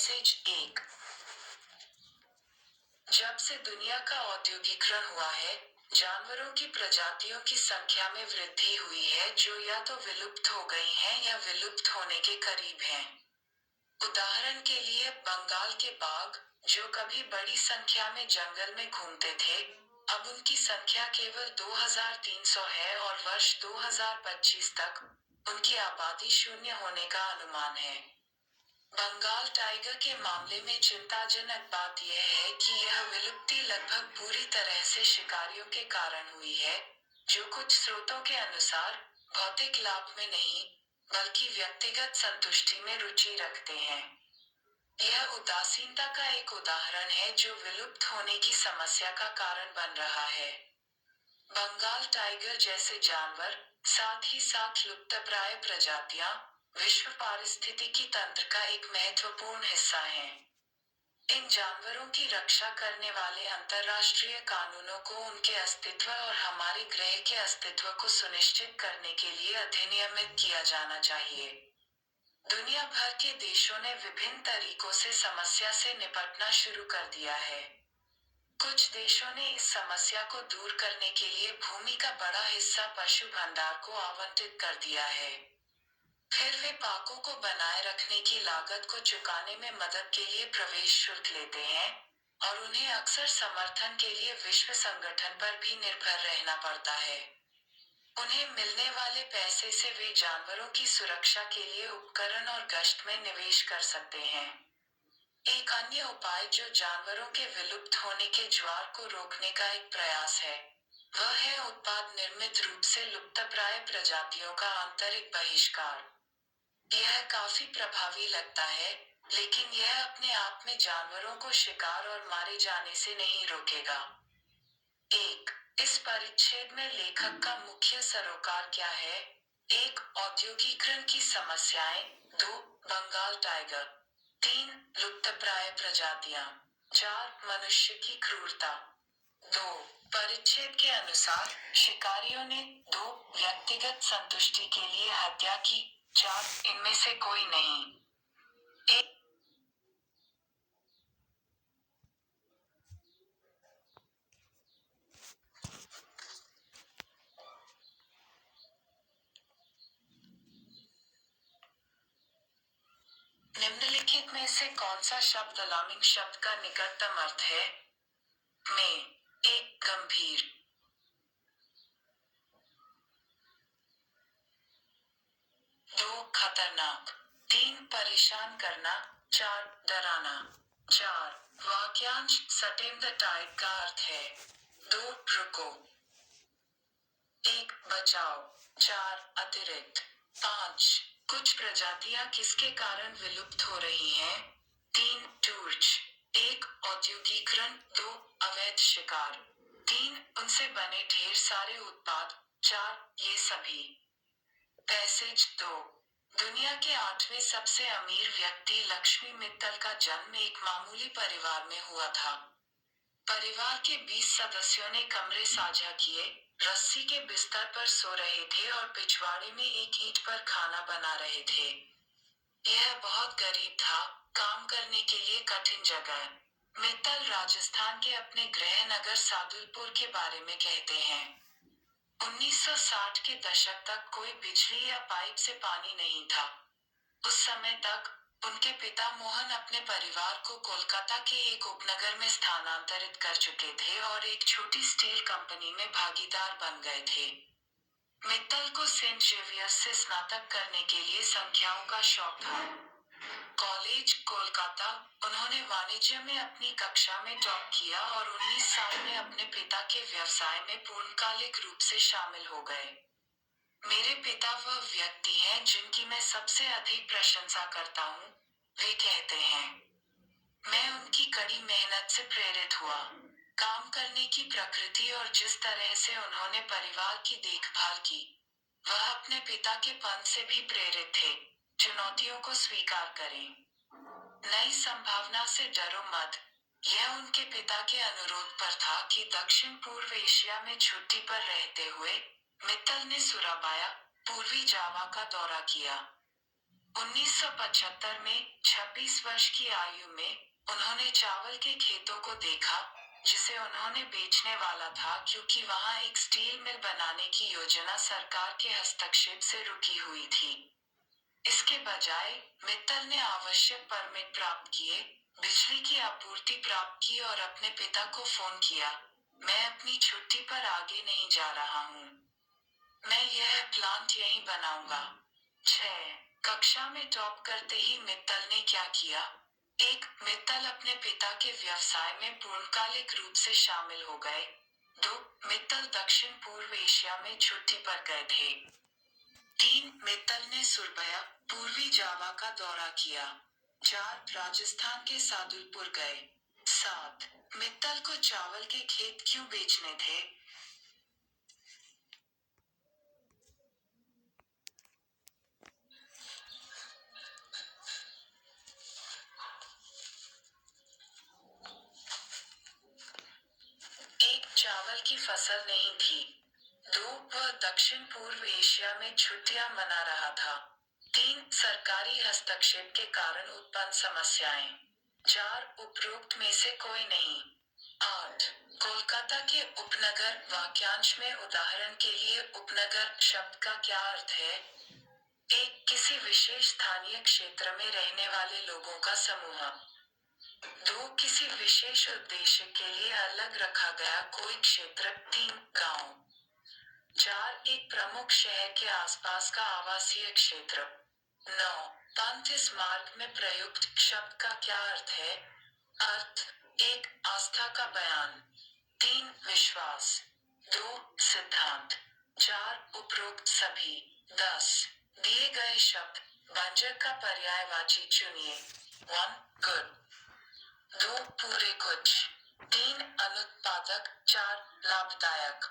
Passage 1। जब से दुनिया का औद्योगिकरण हुआ है, जानवरों की प्रजातियों की संख्या में वृद्धि हुई है जो या तो विलुप्त हो गई हैं या विलुप्त होने के करीब हैं। उदाहरण के लिए बंगाल के बाघ, जो कभी बड़ी संख्या में जंगल में घूमते थे, अब उनकी संख्या केवल 2300 है और वर्ष 2025 तक उनकी आबादी शून्य होने का अनुमान है। बंगाल टाइगर के मामले में चिंताजनक बात यह है कि यह विलुप्ति लगभग पूरी तरह से शिकारियों के कारण हुई है, जो कुछ स्रोतों के अनुसार भौतिक लाभ में नहीं, बल्कि व्यक्तिगत संतुष्टि में रुचि रखते हैं। यह उदासीनता का एक उदाहरण है जो विलुप्त होने की समस्या का कारण बन रहा है। बंगाल टाइगर जैसे जानवर, साथ ही साथ लुप्तप्राय प्रजातियां, विश्व पारिस्थितिकी तंत्र का एक महत्वपूर्ण हिस्सा हैं। इन जानवरों की रक्षा करने वाले अंतर्राष्ट्रीय कानूनों को उनके अस्तित्व और हमारे ग्रह के अस्तित्व को सुनिश्चित करने के लिए अधिनियमित किया जाना चाहिए। दुनिया भर के देशों ने विभिन्न तरीकों से समस्या से निपटना शुरू कर दिया है। कुछ देशों ने इस समस्या को दूर करने के लिए भूमि का बड़ा हिस्सा पशु भंडार को आवंटित कर दिया है। फिर वे पाकों को बनाए रखने की लागत को चुकाने में मदद के लिए प्रवेश शुल्क लेते हैं, और उन्हें अक्सर समर्थन के लिए विश्व संगठन पर भी निर्भर रहना पड़ता है। उन्हें मिलने वाले पैसे से वे जानवरों की सुरक्षा के लिए उपकरण और गश्त में निवेश कर सकते हैं। एक अन्य उपाय जो जानवरों के विलुप्त होने के ज्वार को रोकने का एक प्रयास है, वह है उत्पाद निर्मित रूप से लुप्तप्राय प्रजातियों का आंतरिक बहिष्कार। यह काफी प्रभावी लगता है, लेकिन यह अपने आप में जानवरों को शिकार और मारे जाने से नहीं रोकेगा। 1. इस परिच्छेद में लेखक का मुख्य सरोकार क्या है? 1. औद्योगिकरण की समस्याएं। 2. बंगाल टाइगर। 3. लुप्तप्राय प्रजातियां। 4. मनुष्य की क्रूरता। 2. परिच्छेद के अनुसार शिकारियों ने 2. व्यक्तिगत संतुष्टि के लिए हत्या की। 4. इनमें से कोई नहीं। 1. निम्नलिखित में से कौन सा शब्द अलार्मिंग शब्द का निकटतम अर्थ है? में 1. गंभीर। 2. खतरनाक। 3. परेशान करना। 4. डराना। 4. वाक्यांश सटेम द टाइड का अर्थ है। 2. रुको। 1. बचाओ। 4. अतिरिक्त। 5. कुछ प्रजातियां किसके कारण विलुप्त हो रही हैं? 3. टूर्च। 1. औद्योगिकरण। 2. अवैध शिकार। 3. उनसे बने ढेर सारे उत्पाद। 4. ये सभी। पैसेज 2। दुनिया के 8वें सबसे अमीर व्यक्ति लक्ष्मी मित्तल का जन्म एक मामूली परिवार में हुआ था। परिवार के 20 सदस्यों ने कमरे साझा किए, रस्सी के बिस्तर पर सो रहे थे और पिछवाड़े में एक ईंट पर खाना बना रहे थे। यह बहुत गरीब था, काम करने के लिए कठिन जगह। मित्तल राजस्थान के अपने गृह नगर सादुलपुर के बारे में कहते हैं। 1960 के दशक तक कोई बिजली या पाइप से पानी नहीं था। उस समय तक उनके पिता मोहन अपने परिवार को कोलकाता के एक उपनगर में स्थानांतरित कर चुके थे और एक छोटी स्टील कंपनी में भागीदार बन गए थे। मित्तल को सेंट जेवियर्स से स्नातक करने के लिए संख्याओं का शौक था। कॉलेज, कोलकाता, उन्होंने वाणिज्य में अपनी कक्षा में टॉप किया और 19 साल में अपने पिता के व्यवसाय में पूर्णकालिक रूप से शामिल हो गए। मेरे पिता वह व्यक्ति हैं जिनकी मैं सबसे अधिक प्रशंसा करता हूँ, वे कहते हैं। मैं उनकी कड़ी मेहनत से प्रेरित हुआ। काम करने की प्रकृति और जिस तरह से उन्होंने परिवार की देखभाल की, वह अपने पिता के पंथ से भी प्रेरित थे। चुनौतियों को स्वीकार करें। नई संभावना से डरो मत। यह उनके पिता के अनुरोध पर था कि दक्षिण पूर्व एशिया में छुट्टी पर रहते हुए मित्तल ने सुराबाया, पूर्वी जावा का दौरा किया। 1975 में 26 वर्ष की आयु में उन्होंने चावल के खेतों को देखा, जिसे उन्होंने बेचने वाला था क्योंकि वहां एक स्टील मिल बनाने की योजना सरकार के हस्तक्षेप से रुकी हुई थी। इसके बजाय मित्तल ने आवश्यक परमिट प्राप्त किए, बिजली की आपूर्ति प्राप्त की और अपने पिता को फोन किया, मैं अपनी छुट्टी पर आगे नहीं जा रहा हूँ। मैं यह प्लांट यहीं बनाऊंगा। 6. कक्षा में टॉप करते ही मित्तल ने क्या किया? 1. मित्तल अपने पिता के व्यवसाय में पूर्णकालिक रूप से शामिल हो गए। 2. मित्तल दक्षिण पूर्व एशिया में छुट्टी पर गए थे। 3. मित्तल ने सुरबया, पूर्वी जावा का दौरा किया। 4. राजस्थान के सादुलपुर गए। 7. मित्तल को चावल के खेत क्यों बेचने थे? एक, चावल की फसल नहीं थी। 2. वह दक्षिण पूर्व एशिया में छुट्टियां मना रहा था। 3. सरकारी हस्तक्षेप के कारण उत्पन्न समस्याएं। 4. उपरोक्त में से कोई नहीं। 8. कोलकाता के उपनगर वाक्यांश में उदाहरण के लिए उपनगर शब्द का क्या अर्थ है? 1. किसी विशेष स्थानीय क्षेत्र में रहने वाले लोगों का समूह। 2. किसी विशेष उद्देश्य के लिए अलग रखा गया कोई क्षेत्र। 3. गांव। 4. एक प्रमुख शहर के आसपास का आवासीय क्षेत्र। 9. पंथ इस मार्ग में प्रयुक्त शब्द का क्या अर्थ है? अर्थ। 1. आस्था का बयान। 3. विश्वास। 2. सिद्धांत। 4. उपरोक्त सभी। 10. दिए गए शब्द व्यंजक का पर्यायवाची चुनिए। 1. गुड। 2. पूरे कुछ। 3. अनुत्पादक। 4. लाभदायक।